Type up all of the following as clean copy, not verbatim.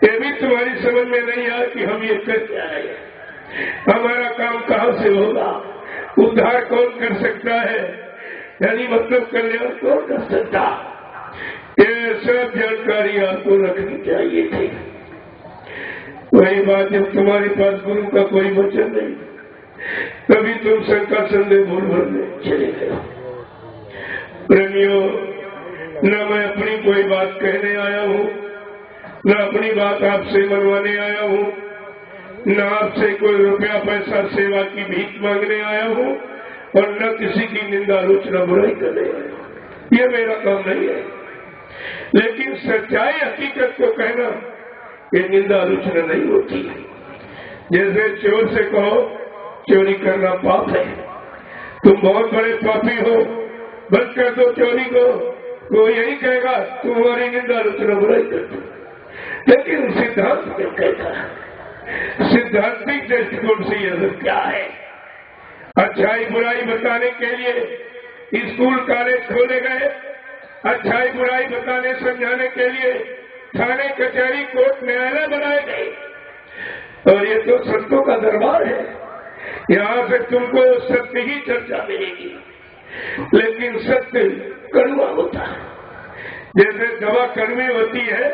ये भी तुम्हारी समझ में नहीं आया कि हम ये करके आए, हमारा काम कहाँ से होगा, उद्धार कौन कर सकता है, यानी मतलब कल्याण कौन कर सकता। ये सब जानकारी आपको रखनी चाहिए थी। वही बात, जब तुम्हारे पास गुरु का कोई वचन नहीं, तभी तुम शंका संदेह भूल भरने चले गए। प्रेमियों, न मैं अपनी कोई बात कहने आया हूँ, न अपनी बात आपसे मनवाने आया हूँ, न आपसे कोई रुपया पैसा सेवा की भीख मांगने आया हूँ, और न किसी की निंदा आलोचना बुराई करने आया हूँ। ये मेरा काम नहीं है। लेकिन सच्चाई हकीकत को कहना, ये निंदा आलोचना नहीं होती। जैसे चोर से कहो चोरी करना पाप है, तुम बहुत बड़े पापी हो, बंद कर दो चोरी को, वो यही कहेगा तुम्हारी निंदा आलोचना बुराई कर दो। लेकिन सिद्धांत क्या कहता है? सिद्धांतिक दृष्टिकोण से यह क्या है? अच्छाई बुराई बताने के लिए स्कूल कॉलेज खोले गए, अच्छाई बुराई बताने समझाने के लिए थाने कचहरी कोर्ट न्यायालय बनाए गए, और ये तो संतों का दरबार है। यहाँ से तुमको सत्य ही चर्चा मिलेगी, लेकिन सत्य कड़वा होता है। जैसे दवा कड़वी होती है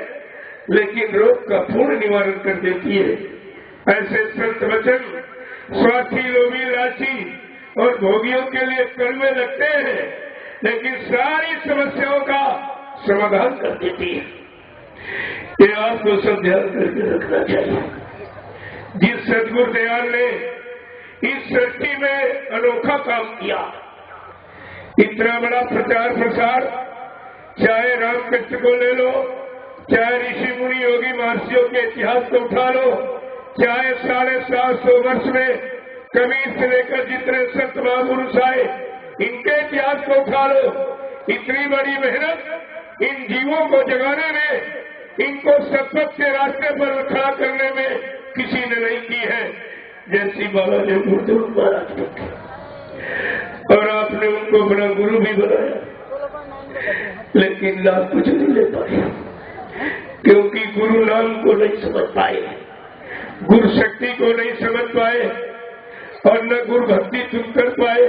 लेकिन रोग का पूर्ण निवारण कर देती है, ऐसे संत वचन स्वार्थी, लोभी, लालची और भोगियों के लिए कड़वे लगते हैं, लेकिन सारी समस्याओं का समाधान कर देती है। ये आपको सब ध्यान करके रखना चाहिए। जिस सदगुरु दयाल ने इस सृष्टि में अनोखा काम किया, इतना बड़ा प्रचार प्रसार, चाहे रामकृष्ण को ले लो, चाहे ऋषि मुनि योगी महर्षियों के इतिहास को उठा लो, चाहे 750 वर्ष में कबीर से लेकर जितने संत महापुरुष आए, इनके इतिहास को उठा लो, इतनी बड़ी मेहनत इन जीवों को जगाने में, इनको सतपथ के रास्ते पर खड़ा करने में किसी ने नहीं की है, जैसी बाबा ने गुरुदेव महाराज ने की। और आपने उनको बड़ा गुरु भी बनाया, लेकिन लाभ कुछ नहीं ले पाए, क्योंकि गुरु नाम को नहीं समझ पाए, गुरु शक्ति को नहीं समझ पाए, और न गुरु भक्ति तुम कर पाए,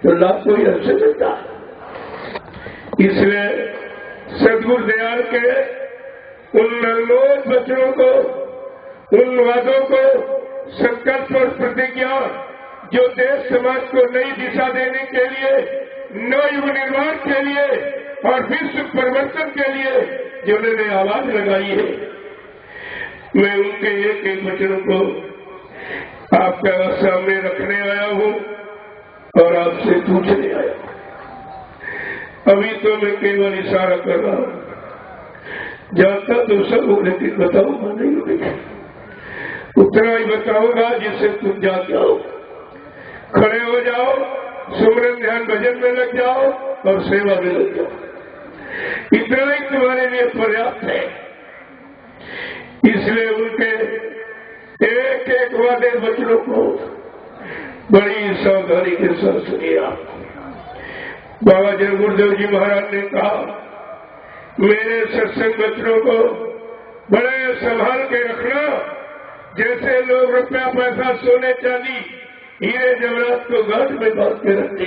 तो लाभ कोई हमसे मिलता। इसलिए सदगुरु दयाल के उन निर्लोभ वचनों को, उन वादों को, संकल्प और प्रतिज्ञा जो देश समाज को नई दिशा देने के लिए, नव युग निर्माण के लिए और विश्व परिवर्तन के लिए जो उन्होंने आवाज लगाई है, मैं उनके एक एक वचनों को आपके सामने रखने आया हूँ और आपसे पूछने आया हूँ। अभी तो मैं केवल इशारा कर रहा हूँ, जानता तो सब हो, लेकिन बताऊंगा नहीं होगा, उतना ही बताऊंगा जिससे तुम जाग जाओ, खड़े हो जाओ, सुमरन ध्यान भजन में लग जाओ और सेवा में लग जाओ। इतना ही तुम्हारे लिए पर्याप्त है। इसलिए उनके एक एक वादे वचनों को बड़ी सावधानी के साथ सुनिए। आप बाबा जय गुरुदेव जी महाराज ने कहा, मेरे सत्संग वचनों को बड़े संभाल के रखना, जैसे लोग रुपया पैसा सोने चांदी हीरे जवाहरात को गांठ में बांध के रखते।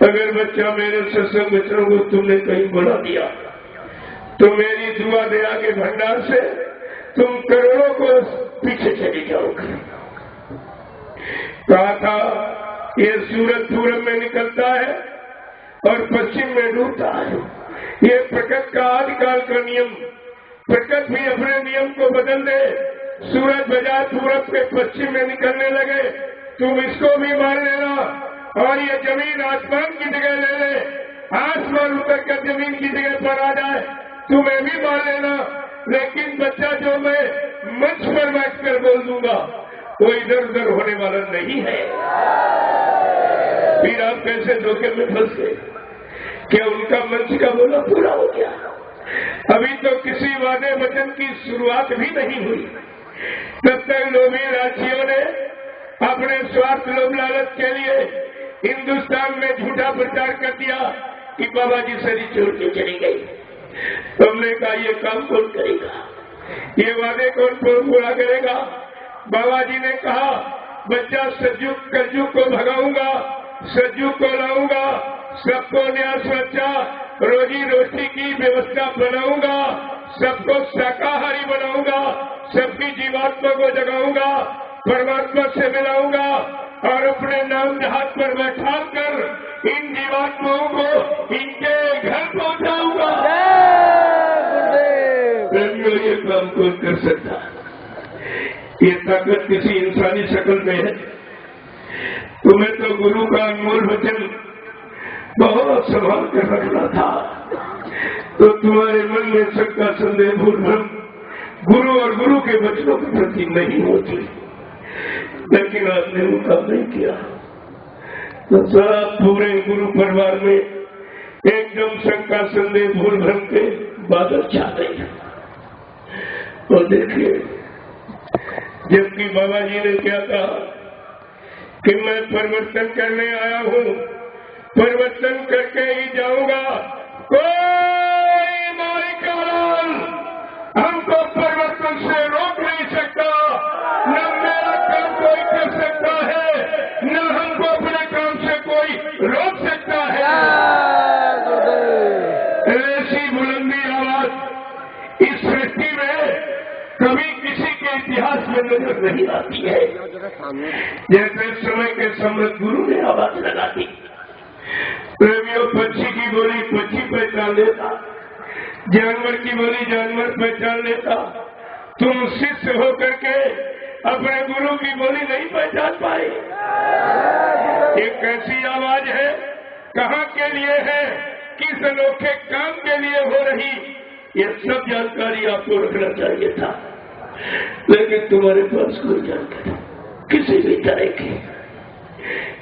अगर बच्चा मेरे सत्संग वचनों को तुमने कहीं बुला दिया, तो मेरी दुआ दया के भंडार से तुम करोड़ों को पीछे चले जाओगे। कहा था, ये सूरज पूरब में निकलता है और पश्चिम में डूबता है, ये प्रकृति का आदिकाल का नियम। प्रकृति भी अपने नियम को बदल दे, सूरज बजाय पूरब के पश्चिम में निकलने लगे, तुम इसको भी मान लेना, और ये जमीन आसमान की जगह ले ले, आसमान उतर कर जमीन की जगह पर आ जाए, तुम्हें भी मान लेना। लेकिन बच्चा जो मैं मंच पर बैठकर बोल दूंगा, वो इधर उधर होने वाला नहीं है। फिर आप कैसे धोखे में फंस गए? क्या उनका मंच का बोला पूरा हो गया? अभी तो किसी वादे वचन की शुरुआत भी नहीं हुई, तब तक लोभी लालचियों ने अपने स्वार्थ लोभ लालच के लिए हिंदुस्तान में झूठा प्रचार कर दिया कि बाबा जी शरीर छोड़ के चली गई। तुमने कहा ये काम कौन करेगा? ये वादे कौन पूरा करेगा? बाबा जी ने कहा बच्चा सतयुग कलयुग को भगाऊंगा, सतयुग को लाऊंगा, सबको न्याय सुरक्षा रोजी रोटी की व्यवस्था बनाऊंगा, सबको शाकाहारी बनाऊंगा, सबकी जीवात्मा को जगाऊंगा, परमात्मा से मिलाऊंगा और अपने नाम जहाज पर बैठा कर इन जीवात्माओं को इनके घर पहुंचाऊंगा। ये काम कौन कर सकता? ये ताकत किसी इंसानी शक्ल में है। तुम्हें तो गुरु का अनमोल वचन बहुत संभाल कर रखना था, तो तुम्हारे मन में शंका संदेह भूल भ्रम गुरु और गुरु के वचनों के प्रति नहीं होती, लेकिन आपने वो काम नहीं किया। तो सारा पूरे गुरु परिवार में एकदम शंका संदेह भूल भ्रम के बादल छा गए। और देखिए, जबकि बाबा जी ने क्या कहा कि मैं परिवर्तन करने आया हूँ, परिवर्तन करके ही जाऊंगा, कोई माई का लाल हमको परिवर्तन से रोक नहीं सकता, न मेरा काम कोई कर सकता है, न हमको अपने काम से कोई रोक सकता है। ऐसी बुलंदी आवाज इस सृष्टि में कभी किसी के इतिहास में नजर नहीं आती है। जैसे समय के सम्राट गुरु ने आवाज लगा दी, प्रेमियों पक्षी की बोली पक्षी पहचान लेता, जानवर की बोली जानवर पहचान लेता। तुम शिष्य होकर के अपने गुरु की बोली नहीं पहचान पाए। ये कैसी आवाज है, कहाँ के लिए है, किस अनोखे काम के लिए हो रही, ये सब जानकारी आपको रखना चाहिए था, लेकिन तुम्हारे पास कोई जानकारी किसी भी तरह की।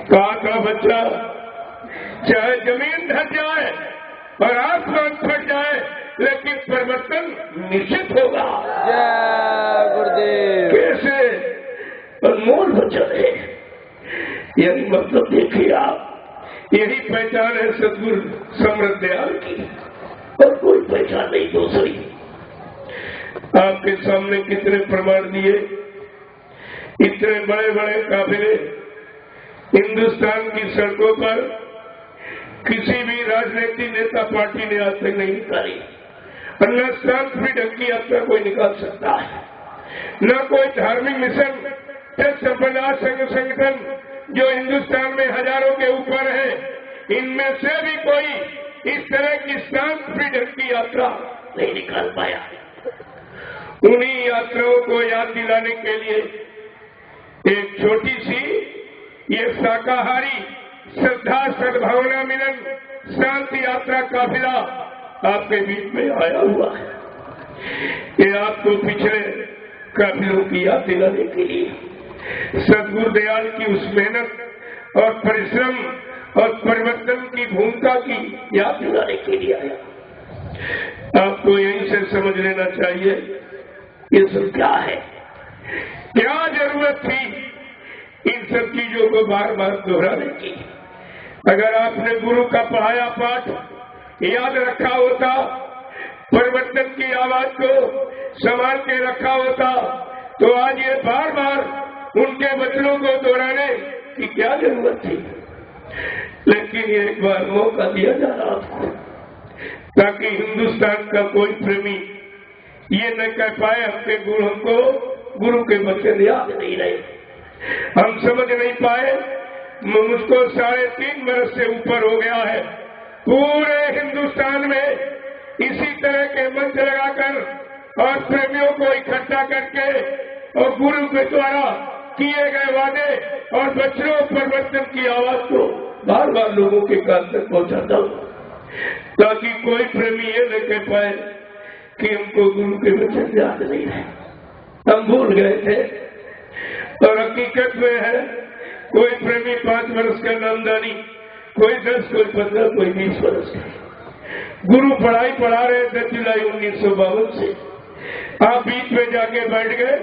कहा का बच्चा चाहे जमीन ढह जाए और आसमान फट जाए, लेकिन परिवर्तन निश्चित होगा। गुरुदेव कैसे अनमोल वचन है। यही मतलब देखिए आप, यही पहचान है सदगुरु समृद्ध दयाल की, और कोई पहचान नहीं दूसरी। आपके सामने कितने प्रमाण दिए, इतने बड़े बड़े काफिले हिंदुस्तान की सड़कों पर किसी भी राजनीतिक नेता पार्टी ने आज तक नहीं निकाली, और न शांति ढंग की यात्रा कोई निकाल सकता है, न कोई धार्मिक मिशन या संप्रदाय संगठन जो हिंदुस्तान में हजारों के ऊपर है, इनमें से भी कोई इस तरह की शांति ढंग की यात्रा नहीं निकाल पाया। उन्हीं यात्राओं को याद दिलाने के लिए एक छोटी सी ये शाकाहारी श्रद्धा सद्भावना मिलन शांति यात्रा काफिला आपके बीच में आया हुआ है। ये आपको पिछले काफिलों की याद दिलाने के लिए सदगुरु दयाल की उस मेहनत और परिश्रम और परिवर्तन की भूमिका की याद दिलाने के लिए आया। आपको यहीं से समझ लेना चाहिए ये सब क्या है, क्या जरूरत थी इन सब चीजों को बार बार दोहराने की। अगर आपने गुरु का पढ़ाया पाठ याद रखा होता, परिवर्तन की आवाज को संभाल के रखा होता, तो आज ये बार बार उनके वचनों को दोहराने की क्या जरूरत थी। लेकिन एक बार मौका दिया जा रहा आपको, ताकि हिंदुस्तान का कोई प्रेमी ये न कह पाए हमको गुरु के वचन याद नहीं रहे, हम समझ नहीं पाए। मुझको 3.5 बरस से ऊपर हो गया है, पूरे हिंदुस्तान में इसी तरह के मंच लगाकर और प्रेमियों को इकट्ठा करके और गुरु के द्वारा किए गए वादे और वचनों परिवर्तन की आवाज को बार बार लोगों के कान तक पहुंचाता हूं, ताकि कोई प्रेमी ये न कह पाए कि हमको गुरु के वचन याद नहीं रहे, हम भूल गए थे। और हकीकत में है, कोई प्रेमी 5 वर्ष का नामदानी, कोई 10, कोई 15, कोई 20 वर्ष का गुरु पढ़ाई पढ़ा रहे 10 जुलाई 1952 से। आप बीच में जाके बैठ गए,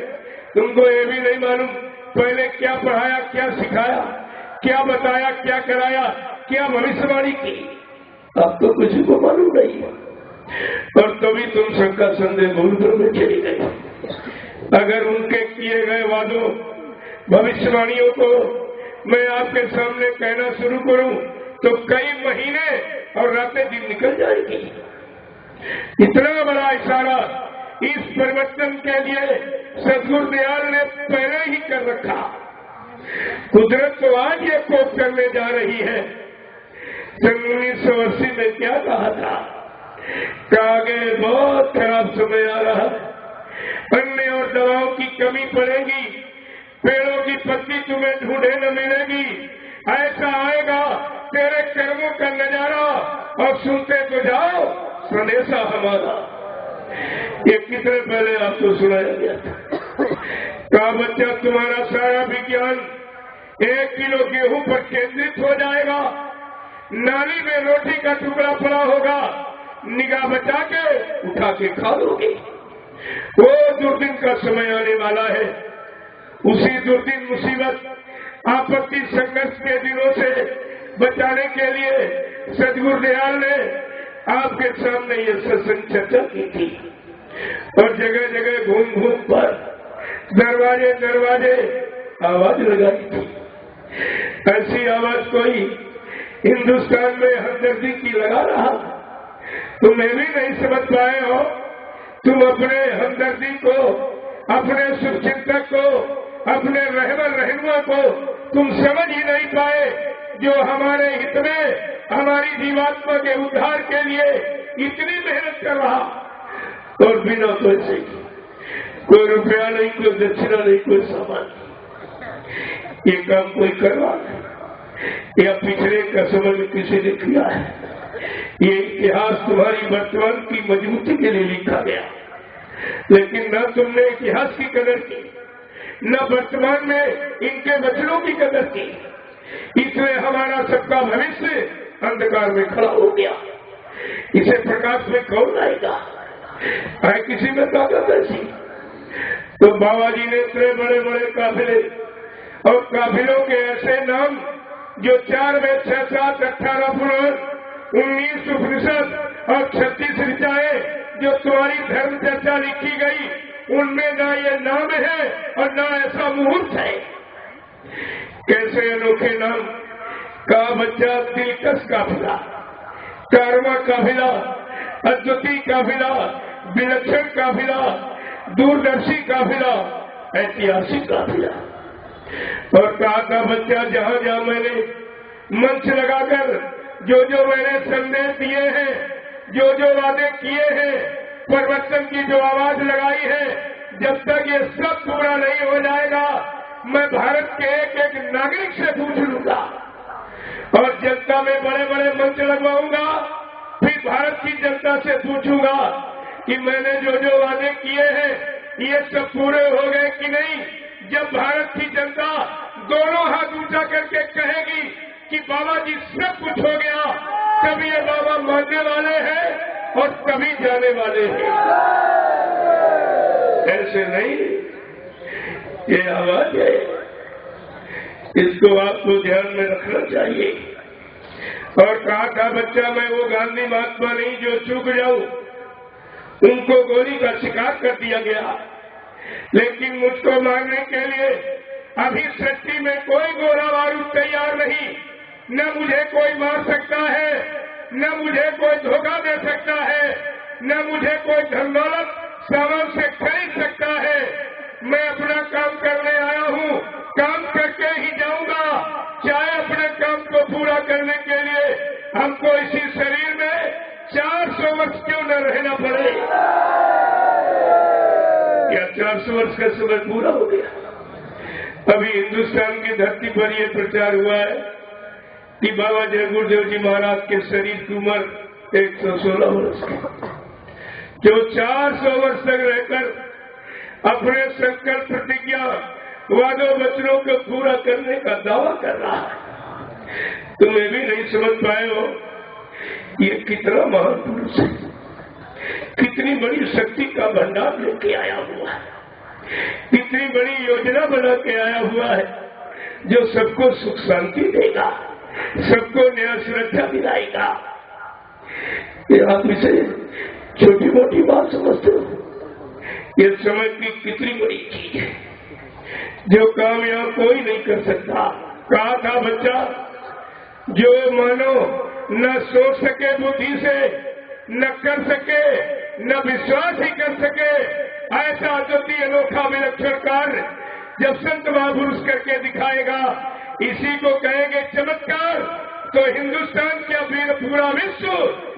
तुमको ये भी नहीं मालूम पहले क्या पढ़ाया, क्या सिखाया, क्या बताया, क्या कराया, क्या भविष्यवाणी की, आपको कुछ को मालूम नहीं है। और तभी तुम सबका संदेह समुद्र में चली गई। अगर उनके किए गए वादों भविष्यवाणियों को मैं आपके सामने कहना शुरू करूं तो कई महीने और रातें दिन निकल जाएगी। इतना बड़ा इशारा इस परिवर्तन के लिए सदगुरु दयाल ने पहले ही कर रखा। कुदरत तो आज ये कोप करने जा रही है। सन 1980 में क्या कहा था कि आगे बहुत खराब समय आ रहा, अन्न और दवाओं की कमी पड़ेगी, पेड़ों की पत्ती तुम्हें ढूंढे न मिलेगी, ऐसा आएगा तेरे कर्मों का नजारा, और सुनते तो जाओ संदेशा हमारा। ये कितने पहले आपको सुनाया गया था। कहा बच्चा तुम्हारा सारा विज्ञान 1 किलो गेहूं पर केंद्रित हो जाएगा, नाली में रोटी का टुकड़ा पड़ा होगा, निगाह बचा के उठा के खा लोगे। वो दुर्दिन का समय आने वाला है। उसी दुर्दिन मुसीबत आपत्ति संघर्ष के दिनों से बचाने के लिए सदगुरु दयाल ने आपके सामने ये सत्संग चर्चा की थी और जगह जगह घूम घूम पर दरवाजे दरवाजे आवाज लगाई थी। ऐसी आवाज कोई हिंदुस्तान में हमदर्दी की लगा रहा। तुम्हें भी नहीं समझ पाए हो। तुम अपने हमदर्दी को, अपने शुभचिंतक को, अपने रहबर रहनुमा को तुम समझ ही नहीं पाए, जो हमारे हित में, हमारी जीवात्मा के उद्धार के लिए इतनी मेहनत कर रहा, और बिना पैसे कोई रुपया नहीं, कोई दक्षिणा नहीं, कोई सामान। ये काम कोई कर रहा है या पिछले का समय में किसी ने किया है? ये इतिहास तुम्हारी वर्तमान की मजबूती के लिए लिखा गया, लेकिन न तुमने इतिहास की कदर की, न वर्तमान में इनके वचनों की कदर की। इसलिए हमारा सबका भविष्य अंधकार में खड़ा हो गया। इसे प्रकाश में कौन लाएगा? है किसी में ताकत ऐसी? तो बाबा जी ने इतने बड़े बड़े काफिले और काफिलों के ऐसे नाम जो 4 वेद 6 7 18 पुराण 19 उपनिषद और 36 ऋचाएं जो तुम्हारी धर्म चर्चा लिखी गई, उनमें ना ये नाम है और ना ऐसा मुहूर्त है। कैसे अनोखे नाम का बच्चा, दिलकश काफिला, कारवा काफिला, अद्वितीय काफिला, विलक्षण काफिला, दूरदर्शी काफिला, ऐतिहासिक काफिला। और कहा था बच्चा जहां जहां मैंने मंच लगाकर जो जो मैंने संदेश दिए हैं, जो जो वादे किए हैं, परिवर्तन की जो आवाज लगाई है, जब तक ये सब पूरा नहीं हो जाएगा, मैं भारत के एक एक नागरिक से पूछ लूंगा और जनता में बड़े बड़े मंच लगवाऊंगा। फिर भारत की जनता से पूछूंगा कि मैंने जो जो वादे किए हैं ये सब पूरे हो गए कि नहीं। जब भारत की जनता दोनों हाथ ऊंचा करके कहेगी कि बाबा जी सब कुछ हो गया, तब ये बाबा मानने वाले हैं और तभी जाने वाले हैं। ऐसे नहीं, ये आवाज है, इसको आपको ध्यान में रखना चाहिए। और कहा था बच्चा मैं वो गांधी महात्मा नहीं जो चूक जाऊं, उनको गोली का शिकार कर दिया गया, लेकिन मुझको मारने के लिए अभी सृष्टि में कोई गोला बारूद तैयार नहीं। न मुझे कोई मार सकता है, न मुझे कोई धोखा दे सकता है, न मुझे कोई धन दौलत सामान से खरीद सकता है। मैं अपना काम करने आया हूँ, काम करके ही जाऊंगा, चाहे अपने काम को पूरा करने के लिए हमको इसी शरीर में 400 वर्ष क्यों न रहना पड़े। क्या 400 वर्ष का समय पूरा हो गया? अभी हिंदुस्तान की धरती पर यह प्रचार हुआ है कि बाबा जय गुरुदेव जी महाराज के शरीर की उम्र 116 वर्ष की, जो 400 वर्ष तक रहकर अपने संकल्प प्रतिज्ञा वादों वचनों को पूरा करने का दावा कर रहा है। तुम्हें भी नहीं समझ पाए हो ये कितना महान पुरुष है, कितनी बड़ी शक्ति का भंडार लेके आया हुआ है, कितनी बड़ी योजना बना के आया हुआ है, जो सबको सुख शांति देगा, सबको न्याय सुरक्षा दिलाएगा। आप इसे छोटी मोटी बात समझते हो? ये समय की कितनी बड़ी चीज है जो काम यहाँ कोई नहीं कर सकता। कहा था बच्चा, जो मानो न सोच सके बुद्धि से, न कर सके, न विश्वास ही कर सके, ऐसा अद्वितीय अनोखा विलक्षण कार्य जब संत महापुरुष करके दिखाएगा, इसी को कहेंगे चमत्कार। तो हिंदुस्तान का पूरा विश्व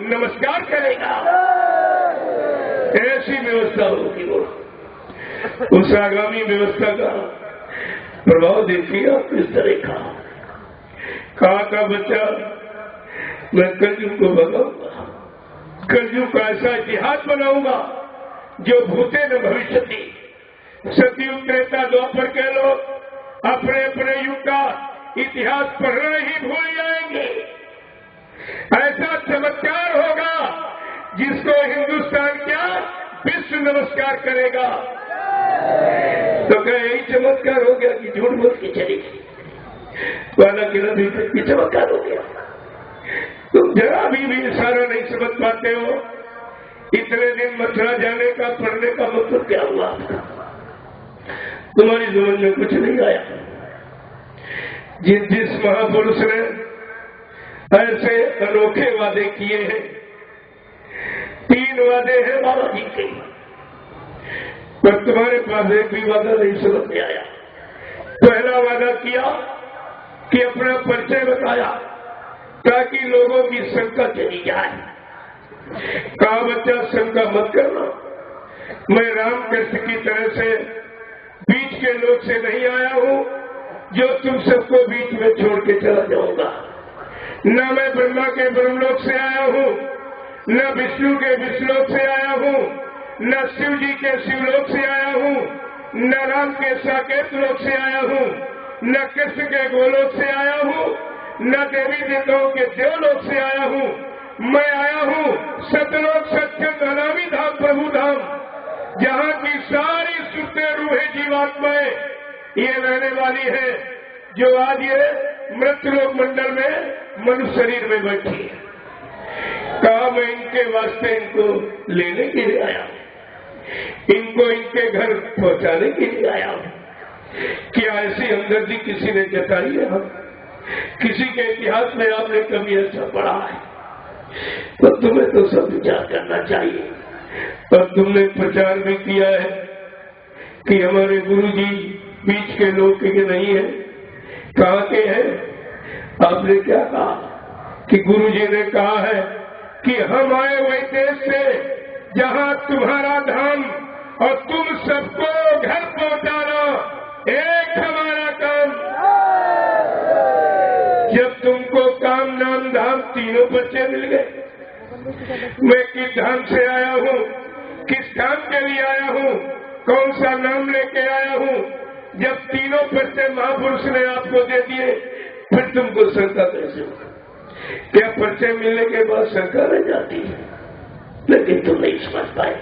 नमस्कार करेगा। ऐसी व्यवस्था होगी वो। उस आगामी व्यवस्था का प्रभाव देखिए आप किस तरह का। कहा था बच्चा, मैं कलयुग को भगाऊंगा, कलयुग का ऐसा इतिहास बनाऊंगा जो भूते न भविष्यति। सतयुग त्रेता द्वापर के लोग अपने अपने युग का इतिहास पढ़ना ही भूल जाएंगे। ऐसा चमत्कार होगा जिसको हिंदुस्तान क्या विश्व नमस्कार करेगा। तो क्या यही चमत्कार हो गया कि झूठ बोल के चलेगी? वाला किला भी चमत्कार हो गया। तुम जरा भी इशारा नहीं समझ पाते हो। इतने दिन मथुरा जाने का, पढ़ने का मतलब क्या हुआ आपका? तुम्हारी समझ में कुछ नहीं आया। जिस महापुरुष ने ऐसे अनोखे वादे किए हैं, 3 वादे हैं बाबा जी के, पर तुम्हारे पास एक भी वादा नहीं समझ में आया। पहला वादा किया कि अपना परिचय बताया ताकि लोगों की शंका चली जाए। कहा बच्चा शंका मत करना, मैं रामकृष्ण की तरह से बीच के लोग से नहीं आया हूं जो तुम सबको बीच में छोड़ के चला जाऊंगा। न मैं ब्रह्मा के ब्रह्मलोक से आया हूं, न विष्णु के विष्णुलोक से आया हूं, न शिव जी के शिवलोक से आया हूं, न राम के साकेत लोक से आया हूं, न कृष्ण के गोलोक से आया हूं, न देवी देवताओं के देवलोक से आया हूं। मैं आया हूं सतलोक सच्चंद अनामी धाम प्रभु धाम, जहां की सारी सुरते रूहें जीवात्माएं ये रहने वाली है, जो आज ये मृतलोक मंडल में मनुष्य शरीर में बैठी है। कहा मैं इनके वास्ते इनको लेने के लिए आया हूं, इनको इनके घर पहुंचाने के लिए आया हूं। क्या ऐसी हमदर्दी किसी ने जताई है? हम किसी के इतिहास में आपने कभी ऐसा पढ़ा है? तो तुम्हें तो सब विचार करना चाहिए। और तुमने प्रचार भी किया है कि हमारे गुरु जी बीच के लोग के नहीं है। कहाँ के हैं? आपने क्या कहा कि गुरु जी ने कहा है कि हम आए वही देश से जहाँ तुम्हारा धाम और तुम सबको घर पहुंचाना एक हमारा काम। जब तुमको काम नाम धाम तीनों बच्चे मिल गए, मैं किस धाम से आया हूँ, किस काम के लिए आया हूँ, कौन सा नाम लेके आया हूँ, जब तीनों परिचय महापुरुष ने आपको दे दिए, फिर तुमको शंका कैसे हो? क्या परिचय मिलने के बाद शंका रह जाती है? लेकिन तुम नहीं समझ पाए।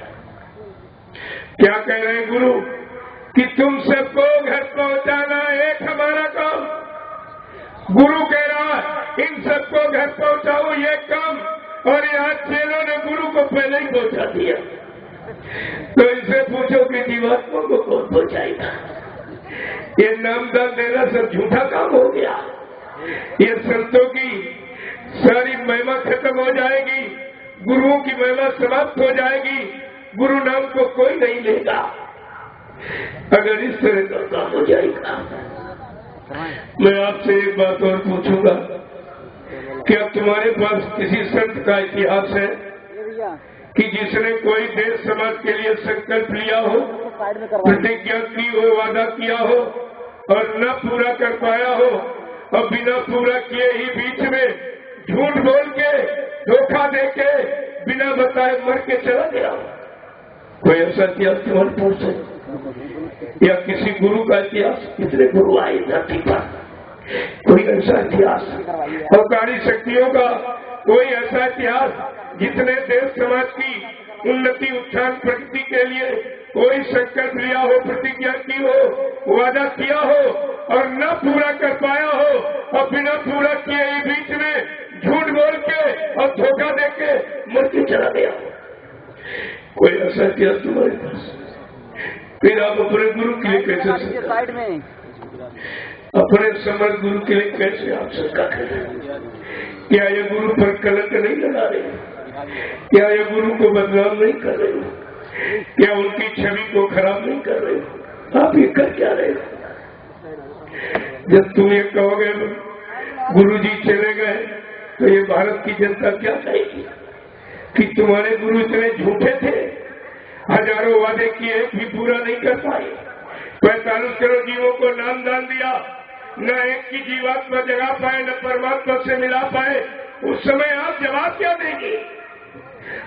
क्या कह रहे हैं गुरु कि तुम सबको घर पहुंचाना एक हमारा काम। गुरु कह रहा इन सबको घर पहुंचाओ ये काम, और यहाँ चेलों ने गुरु को पहले ही पहुंचा दिया। तो इनसे पूछो कि जीवात्मा को कौन पहुंचाएगा? ये नामदान देना सब झूठा काम हो गया। ये संतों की सारी महिमा खत्म हो जाएगी, गुरुओं की महिमा समाप्त हो जाएगी, गुरु नाम को कोई नहीं लेगा अगर इस तरह का काम हो जाएगा। मैं आपसे एक बात और पूछूंगा, क्या तुम्हारे पास किसी संत का इतिहास है कि जिसने कोई देश समाज के लिए संकल्प लिया हो, प्रतिज्ञा की हो, वादा किया हो और न पूरा कर पाया हो, और बिना पूरा किए ही बीच में झूठ बोल के, धोखा दे के, बिना बताए मर के चला गया? कोई ऐसा इतिहास तुम्हारे पास है? या किसी गुरु का इतिहास? कितने गुरु आए धरती पर? कोई ऐसा इतिहास? अवकारी शक्तियों का कोई ऐसा इतिहास जितने देश समाज की उन्नति, उत्थान, प्रगति के लिए कोई संकल्प लिया हो, प्रतिज्ञा की हो, वादा किया हो और न पूरा कर पाया हो, और बिना पूरा किए ही बीच में झूठ बोल के और धोखा दे के मर के चला गया? कोई ऐसा किया तुम्हारे पास, फिर आप अपने गुरु के लिए कैसे साइड में अपने समर्थ गुरु के लिए कैसे आप शंका करें? क्या ये गुरु पर कलंक नहीं लगा रहे? क्या ये गुरु को बदनाम नहीं कर रहे हो? क्या उनकी छवि को खराब नहीं कर रहे हो? आप ये कर क्या रहे हो? जब तुम ये कहोगे गुरु जी चले गए तो ये भारत की जनता क्या कहेगी कि तुम्हारे गुरु इतने झूठे थे, हजारों वादे किए एक भी पूरा नहीं कर पाए, 45 करोड़ जीवों को नाम दान दिया, न एक की जीवात्मा जगा पाए, न परमात्मा से मिला पाए। उस समय आप जवाब क्या देंगे?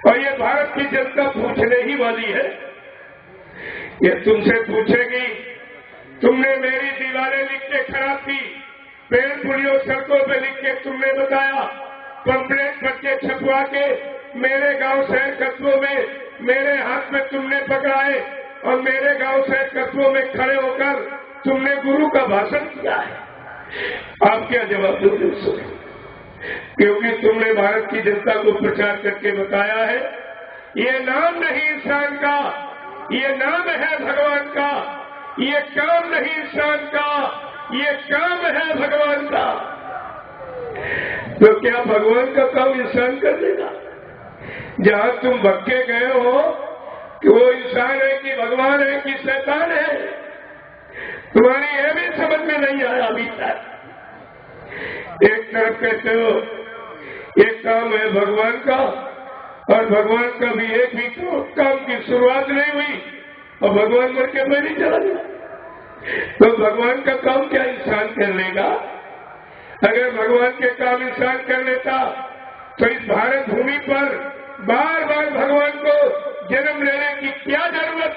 और ये भारत की जनता पूछने ही वाली है। ये तुमसे पूछेगी, तुमने मेरी दीवारें लिख के खराब की, पेड़ पुलियों सड़कों पे लिख के तुमने बताया, पंपलेट पर्चे छपवा के मेरे गांव शहर कस्बों में मेरे हाथ में तुमने पकड़ाए और मेरे गांव शहर कस्बों में खड़े होकर तुमने गुरु का भाषण किया है। आप क्या जवाब दोगे उसको? क्योंकि तुमने भारत की जनता को प्रचार करके बताया है, ये नाम नहीं इंसान का, ये नाम है भगवान का, ये काम नहीं इंसान का, ये काम है भगवान का। तो क्या भगवान का काम इंसान कर देगा? जहां तुम भक्के गए हो कि वो इंसान है कि भगवान है कि शैतान है, तुम्हारी यह भी समझ में नहीं आया अभी तक। एक तरफ कहते हो एक काम है भगवान का, और भगवान का भी एक भी काम की शुरुआत नहीं हुई और भगवान मर के पहले चला गया। तो भगवान का काम क्या इंसान कर लेगा? अगर भगवान के काम इंसान कर लेता तो इस भारत भूमि पर बार बार भगवान को जन्म लेने की क्या जरूरत